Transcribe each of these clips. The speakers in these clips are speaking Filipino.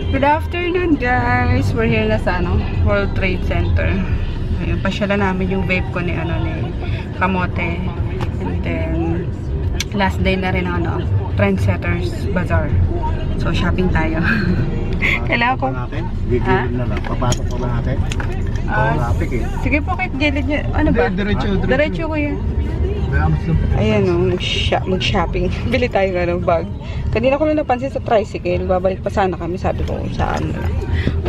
Good afternoon guys! We're here na sa World Trade Center. Ayun, pasyalan namin yung vape ko ni Kamote. And then last day na rin ng Trendsetters Bazaar. So shopping tayo. Kailangan ko gigilid na lang. Papasok ko na natin. Traffic eh. Sige po, kahit gilid nyo. Ano ba? Diretso ko yan. Ayan mag-shopping. Bili tayo ng bag. Kanina ko lang napansin sa tricycle. Babalik pa sana kami. Sabi ko saan na lang.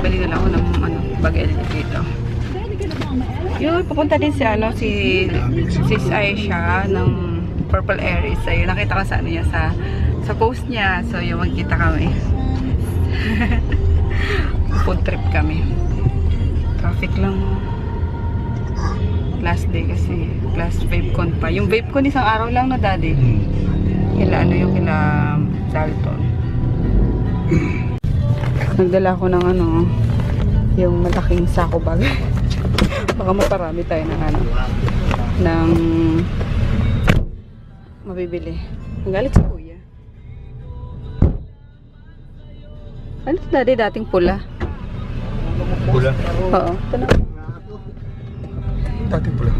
Bili na lang ako ng bag dito. Yun, pupunta din si Sis Aisha ng Purple Aries. Ayun, nakita ko sa niya sa post niya. So yung magkita kami. Food trip kami. Traffic lang. Last day kasi. Last vape con pa. Yung vape con isang araw lang na daddy. Kila Dalton. Nagdala ko ng yung malaking sako bag. Baka maparami tayo ng mabibili. Ang galit sa kuya. Ano ito daddy? Dating pula. Pula? Oo. Ito na. Dating pula.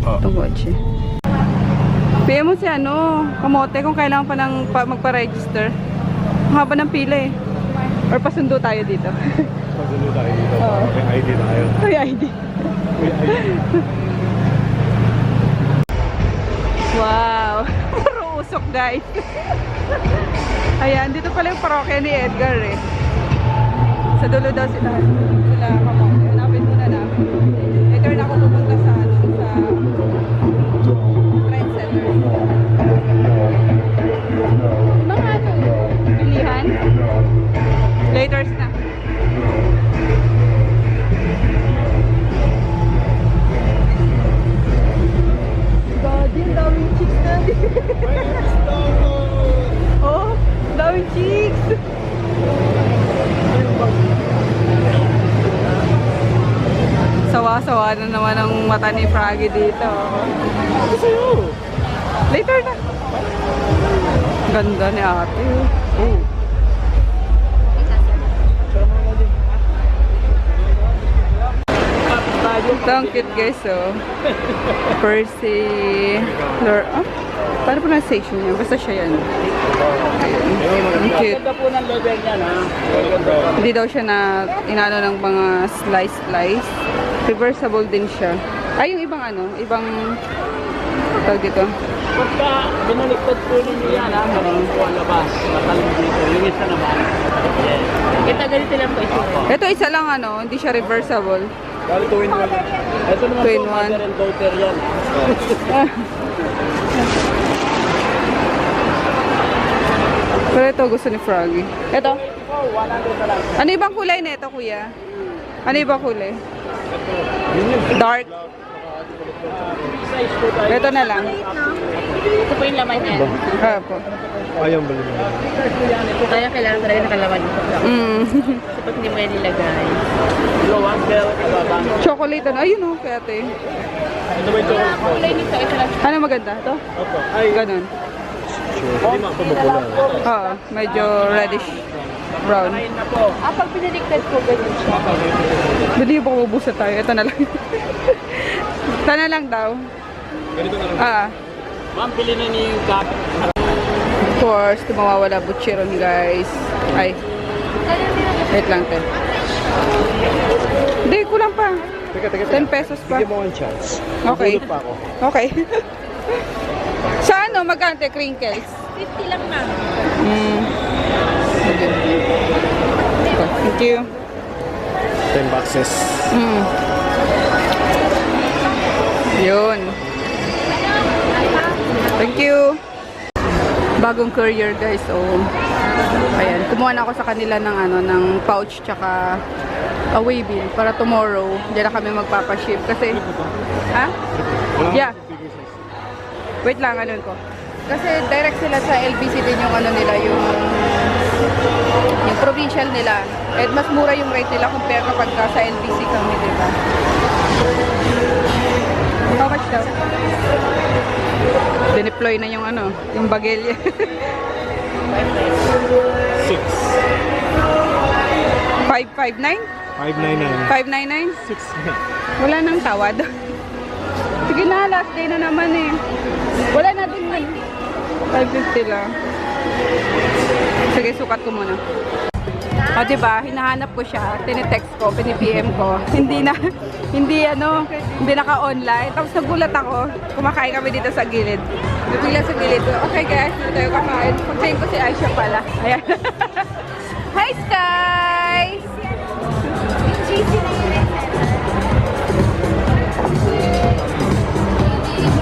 Itong watch eh. Pia mo si Kamote kung kailangan pa ng magpa-register. Ang haba ng pila eh. Or pasundo tayo dito. Pasundo tayo dito. Oo. May ID tayo. May ID. Wow. Puro usok guys. Ayan, dito pala yung parokya ni Edgar eh. Sa dulo daw sila Kamote. Hanapin muna namin. Later na ako pupunta sa Trend Center. Mga bilihan? Laters na. God, yung daming chicks na. Oh, daming chicks. Sawa-sawa na naman ang mata ni Froggy dito. Later na. Ganda ni ate. Oh. Ito ang cute guys, oh. Percy. Paano pronunciation niya? Basta siya yan. Ang cute. Hindi daw siya inano ng mga slice. Reversible din siya. Ay, yung ibang tawag dito. Pagka binaliktad po ninyo yan, maraming po ang labas. Matalong dito. Yung isa naman. Yes. Kita ganito lang po ito. Ito isa lang hindi siya reversible. Bali 2-in-1. Ito naman po, mother and daughter yan. Pero ito gusto ni Froggy. Ito? 100 na lang. Ano ibang kulay na ito, kuya? Ano ibang kulay? Dark. Size po tayo. Ito na lang. Ito po yung laman niya. Po. Ayaw bali mo. Kaya kailangan talaga nakalaman yung pagkakas. Kasi pag hindi mo yan nilagay. Lowan, pero kababang. Chocolate ayun kay ate. Ito ba yung chocolate po? Kulay nito, ito lang. Ano maganda? Ito? Opo. Ay, ganun. Hindi mo pumapula. Oo, medyo reddish brown. Ayun na po. Pag pinaliktad ko, ganyan siya. Hindi ba ubusan tayo? Ito na lang. Ito na lang daw. Ganito na lang. Ma'am, pili na niyo yung cup. Of course, ito mawawala butcheron guys. Ay. Wait lang, te. Hindi, kulang pa. Teka. 10 pesos pa. Bigyan mo one chance. Okay. Bulot pa ako. Okay. Sa magkano te, crinkles? 50 lang na. Thank you. 10 boxes. Yun. Thank you. Bagong courier guys. Ayan, kumuha na ako sa kanila ng pouch tsaka away bill para tomorrow diyan na kami magpapaship kasi yeah. Wait lang, ko. Kasi direct sila sa LBC din yung nila, yung provincial nila. At mas mura yung rate nila compare kapag sa LBC kami, diba? How much daw? Dineploy na yung yung bagelya. 6. 5'9"? 599. 599? 6. Wala nang tawad. Sige na, last day na naman eh. Wala na din man. 550 lang. Sige, sukat ko muna. O, diba? Hinahanap ko siya. Tinitext ko, pini-PM ko. Hindi naka-online. Tapos nagulat ako. Kumakain kami dito sa gilid. Bigla sa gilid. Okay guys, dito tayo kakain. Pagkain ko si Aisha pala. Ayan. Hi, Sky!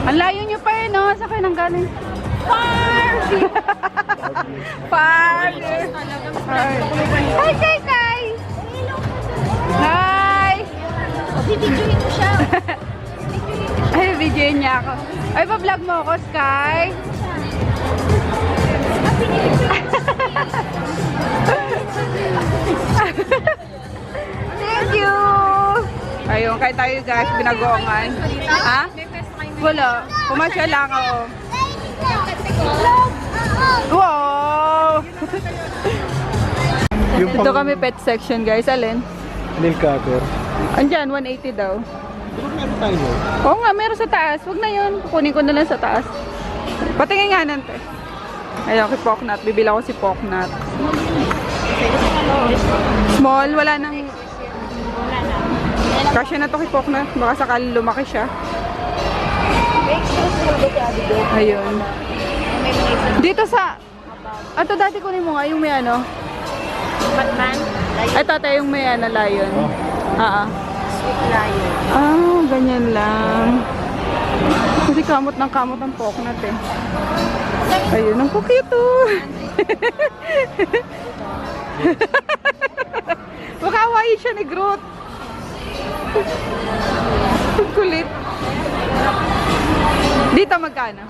Ang layo nyo pa eh, no? Saan kayo nang galing? Far! Far! Hi, Kai Kai! Hi! Bibidyoin ko siya. Ay, videoin niya ako. Ay, pa-vlog mo ako, Sky! Thank you! Ayun, kain tayo guys, binagongan. Ha? Wala. Pumasya lang ako. Wow! Dito kami pet section guys. Alin? Nail cutter. Andyan, 180 daw. Pero meron tayo mo. Oo nga, meron sa taas. Huwag na yun. Kukunin ko na lang sa taas. Patingin nga nante. Ayun, kay Poknat. Bibila ko si Poknat. Small, wala nang... Kasya na to kay Poknat. Baka sakali lumaki siya. Ayun. Dito sa... Ato dati kunin mo nga yung may ano. Batman? Ay, tatay yung may ano, lion. Oh. Lion. Ah, ganyan lang. Kasi kamot ng Poknat eh. Ayun, ang cute oh. Baka hawaii siya ni Groot. Ang kulit. Dito magkano?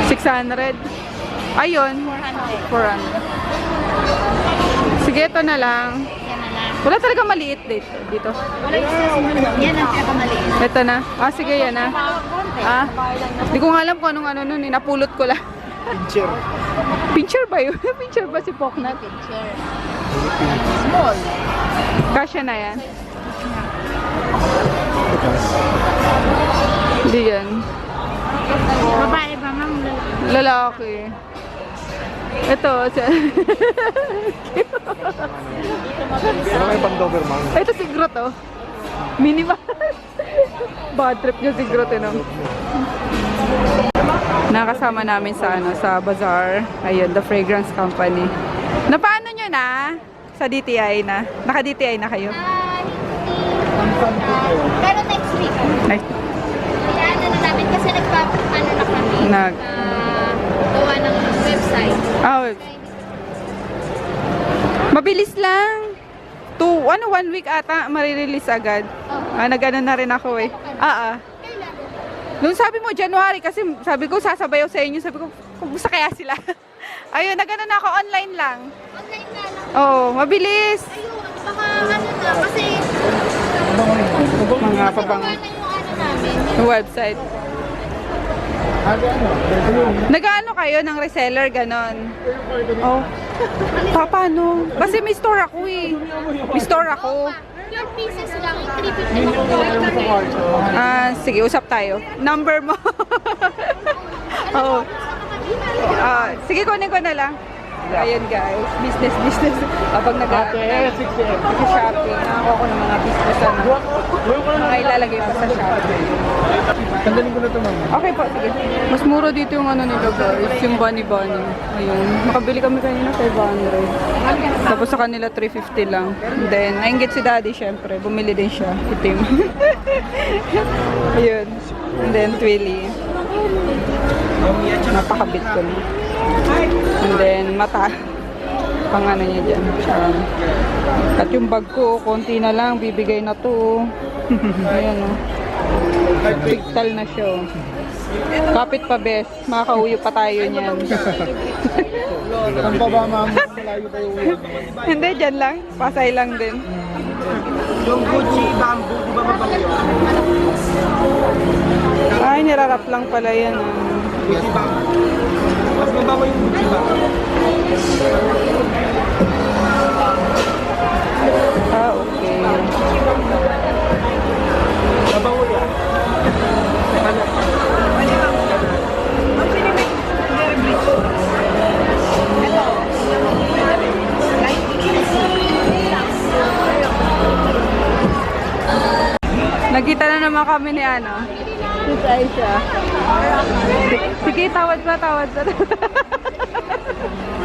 600. Ayun. 400. Sige, ito na lang. Wala talaga maliit dito. Yan ang pinakamaliit. Ito na. Ah, sige, yan na. Ah, di ko nga alam kung anong ano nun. Napulot ko lang. Pincher. Pincher ba yun? Pincher ba si Poknat? Small. Kasya na yan. Hindi yan. Babae ba, ma'am? Lalaki. Ito. Pero may pang-Doberman. Ito si Groot oh. Minimal. Bad trip niya si Groot eh, no? Nakasama namin sa sa bazaar. Ayun, The Fragrance Company. Napaano nyo na? Sa DTI na? Naka-DTI na kayo? Pero next week. Ay, Kaya na namin kasi nagpa-ano na kami. Gawa ng website. Mabilis lang. 1 week ata, marirelease agad. Nag-ano na rin ako eh. Noong sabi mo, January, kasi sabi ko, sasabayaw sa inyo. Sabi ko, kumusta kaya sila? Ayun, nag-ano na ako, online lang. Online na lang. Oo, mabilis. Ayun, baka ano na, kasi Mga papang gawa na yung ano namin. website. Nag-ano kayo ng reseller, ganon? Oh. Paano? Kasi may store ako eh. May store ako. 12 pieces lang, 350 lang. Sige, usap tayo. Number mo. Oo. Sige, kunin ko na lang. Ayun guys, business. Kapag nag-shopping, ako ng mga business mga ilalagay pa sa shopping. Tanggalin ko na ito, ma'am. Okay po, sige. Mas mura dito yung ano nila guys, yung bunny. Ayun, makabili kami kanina 500. Tapos sa kanila 350 lang. Then, nainggit si daddy syempre, bumili din siya, itim. Ayun. And then, Twilly. Napakabit ko na. And then, mata. Pang ano niya dyan. At yung bag ko, konti na lang, bibigay na to. Ayan o. Pigtal na siya o. Kapit pa bes, makakauyo pa tayo niyan. Saan pa ba, ma'am? Malayo tayo uwi. Hindi, dyan lang. Pasay lang din. Yung Gucci bamboo, di ba mabango? Ay, nirarap lang pala yan. Gucci bamboo. Mas mabango yung Gucci bamboo. kami ni ano. Si Aisha. Sige, tawad pa.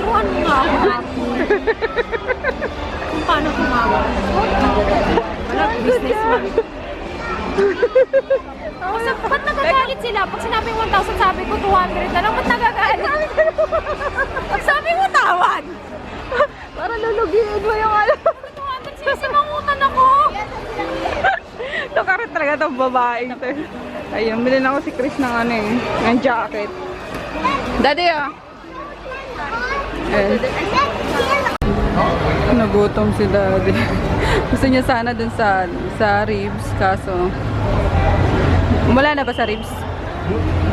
Turuan mo nga ako. Kung paano tumawag. Wala, businessman. Ba't nagagalit sila? Pag sinabing 1,000, sabi ko 200 na lang. Ba't nagagalit? Pag sabi mo tawad. Para lulugiin mo yung ano. 200, sinisimangutan ako. Ito karat talaga itong babaeng to. Ayun, bilhin ako si Chris ng ano eh. Ng jacket. Daddy ah. Ayun. Nagutom si Daddy. Gusto niya sana dun sa ribs. Kaso, wala na ba sa ribs?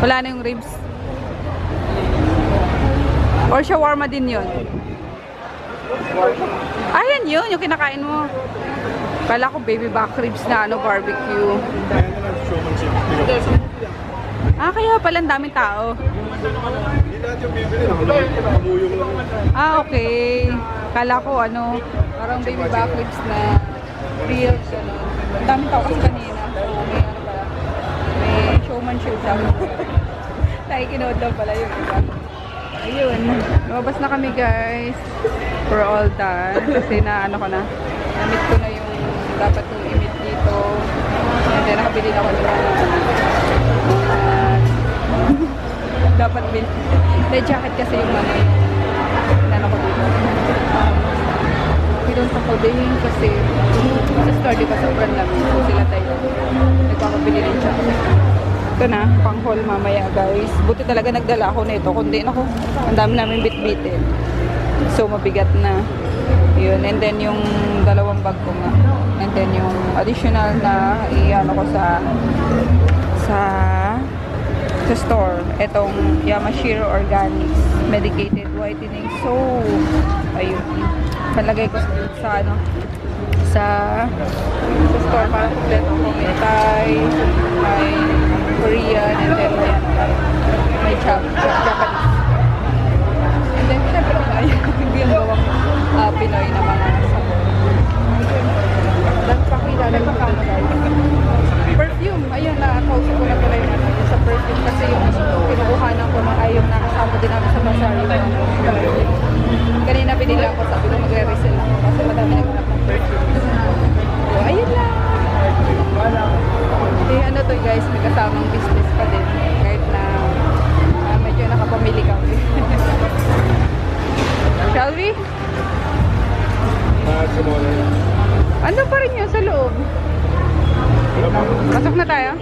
Wala na yung ribs? Or shawarma din yun? Ayan yun, yung kinakain mo. Kala ko baby back ribs na ano, barbecue. Ah, kaya pala ang daming tao. Ah, okay. Kala ko ano, parang baby back ribs na real. Ano. Ang daming tao kasi kanina. So, may ano pala. May showmanship sabi ko. Nakikinood lang pala yung iba. Ayun. Lumabas na kami guys. For all done. Kasi na ano ko na. Na-meet ko na yung dapat kong i-meet dito. And then nakabili na ako ng dapat bin. The jacket kasi yung ano yung ko dito. We don't ako din kasi sa store di ba sa brand namin. So sila tayo. Nagpapabili rin siya. Ito na, pang haul mamaya guys. Buti talaga nagdala ako nito. Kundi ako, ang dami namin bit-bitin. So mabigat na. Yun. And then yung dalawang bag ko nga. And then yung additional na i-ano ko sa store. Itong Yamashiro Organics Medicated Whitening Soap. Ayun. Palagay ko sa ano sa store para kompleto ko. May Thai, may Korean, and then may Japanese. And then syempre hindi yung gawang Pinoy na mga sabon. Nagpakita guys. Perfume, ayun na, kausap ko na pala yung ano, yung sa perfume kasi yung kinukuhanan ko nung ayong nakasama din namin sa Basari. Kanina binila ko, sabi ko magre-resell ako kasi madami naghanap ng perfume. So, ayun lang. Eh, ano to guys, may kasamang business pa din. Kahit na medyo nakapamili kami. Shall we? Ano pa rin yun sa loob? Pasok na tayo?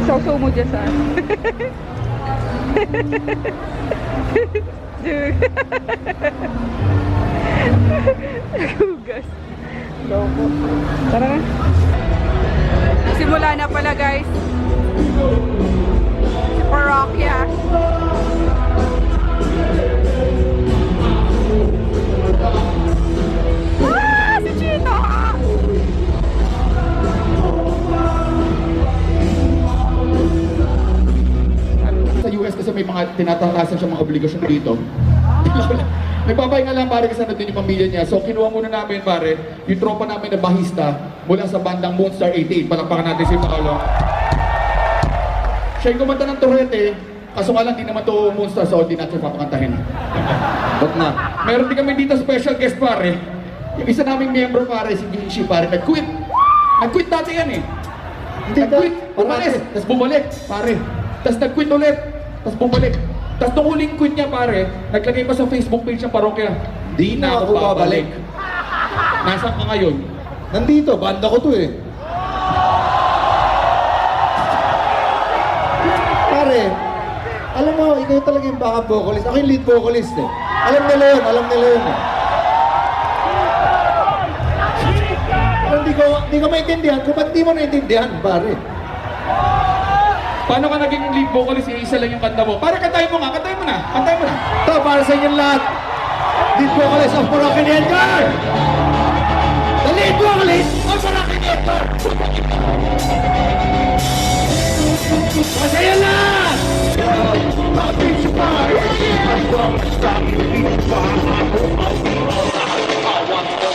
So mo dyan saan? Nagugas. Loko. Tara na. Simula na pala guys. Si Parokya. Si Chito! Sa US kasi may mga tinatakasan siya mga obligasyon dito. Nagpapahinga lang pare kasi nandun yung pamilya niya. So kinuha muna namin pare, yung tropa namin na bahista mula sa bandang Moonstar 88. Palakpakan natin si Paolo. Siya yung kumanta ng Torrente, kaso nga lang di naman to Moonstar so di natin papakantahin. Ba't na? Meron din kami dito special guest pare. Yung isa naming miyembro pare, si Ginshi pare, nag-quit. Nag-quit dati yan eh. Nag-quit, umalis, tapos bumalik pare. Tapos nag-quit ulit, tapos bumalik. Tapos nung huling quit niya pare, naglagay pa sa Facebook page ng parokya, di na ako babalik. Nasaan ka ngayon? Nandito, banda ko to eh. Pare, alam mo, ikaw talaga yung backup vocalist. Ako yung lead vocalist eh. Alam nila yun eh. Pero hindi ko maintindihan kung ba't di mo naintindihan, pare. Paano ka naging lead vocalist? Isa lang yung kanta mo. Para kantahin mo nga, kantahin mo na. Ito, para sa inyong lahat. Lead vocalist of Parokya ni Edgar! The lead vocalist of Parokya ni Edgar! Masaya na! I want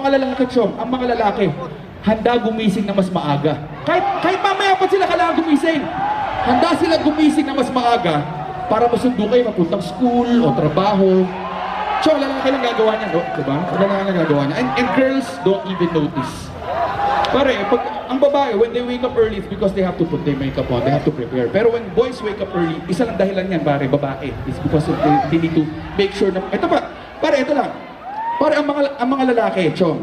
mga lalaki, Chong, ang mga lalaki, handa gumising na mas maaga. Kahit mamaya pa sila kailangan gumising. Handa sila gumising na mas maaga para masundo kayo papuntang school o trabaho. Chong, lalaki lang gagawa niya, no? Diba? Lalaki lang gagawa niya. And girls don't even notice. Pare, pag ang babae, when they wake up early, it's because they have to put their makeup on, they have to prepare. Pero when boys wake up early, isa lang dahilan yan, pare, babae. It's because they need to make sure na, ito pa, pare, ito lang. Pare, ang mga lalaki, Chong,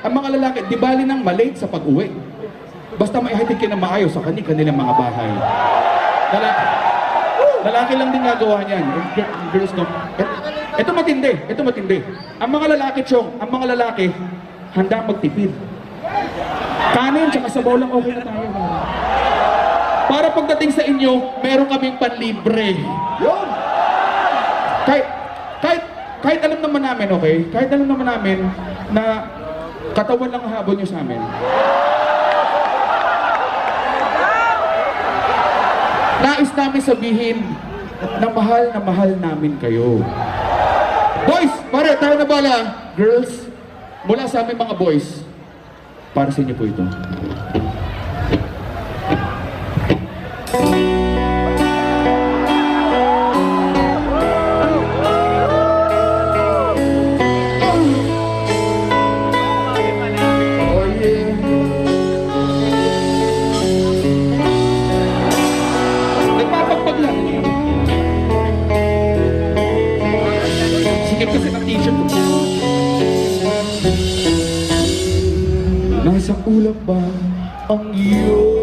ang mga lalaki, di bali nang malate sa pag-uwi. Basta maihatid ka na maayos sa kanilang mga bahay. Lalaki lang din gagawa niyan. Girls don't. Ito matindi. Ang mga lalaki, Chong, ang mga lalaki, handa magtipid. Kanin, tsaka sabaw lang okay na tayo. Para pagdating sa inyo, meron kaming panlibre. Yun! Kahit alam naman namin, okay? Kahit alam naman namin na katawan lang ang habol nyo sa amin. Nais namin sabihin na mahal namin kayo. Boys, pare, tayo na bala. Girls, mula sa aming mga boys, para sa inyo po ito. Oh yeah. Nagpapagpag lang. Sikip kasi ng t-shirt ko. Nasa ulap ba ang iyong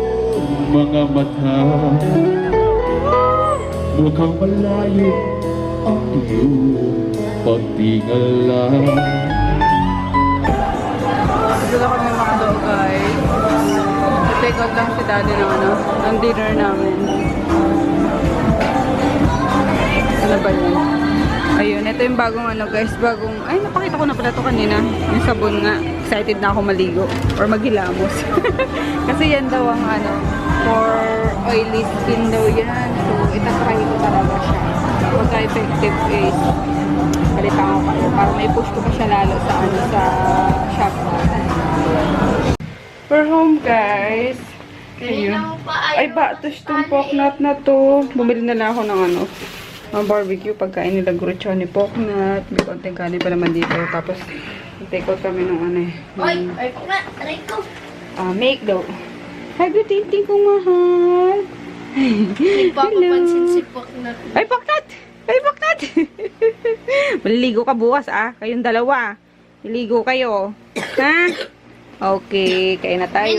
mga mata? Mukhang malayo ang iyong pagtingala. Dito kami makadol, guys. Take out lang si daddy ng dinner namin. Ano ba yun? Ayun, ito yung bagong guys, ay napakita ko na pala ito kanina, yung sabon nga, excited na ako maligo, or maghilamos. Kasi yan daw ang for oily skin daw yan, so itatry ko talaga siya. Pagka-effective is, balitan ko kayo, para may push ko pa siya lalo sa sa shop. We're home, guys. Ayun. Ay ba, ito itong pork nut na to. Bumili na lang ako ng mga barbecue, pagkain nila gurachoni pork nut. May konting kanin pa naman dito. Tapos, take out kami ng make daw. Hi, good evening kong mahal. Nagpapapansin si Poknat. Ay, Poknat! Ay, Poknat! Maliligo ka bukas, Kayong dalawa. Maliligo kayo. Ha? Okay, kain na tayo.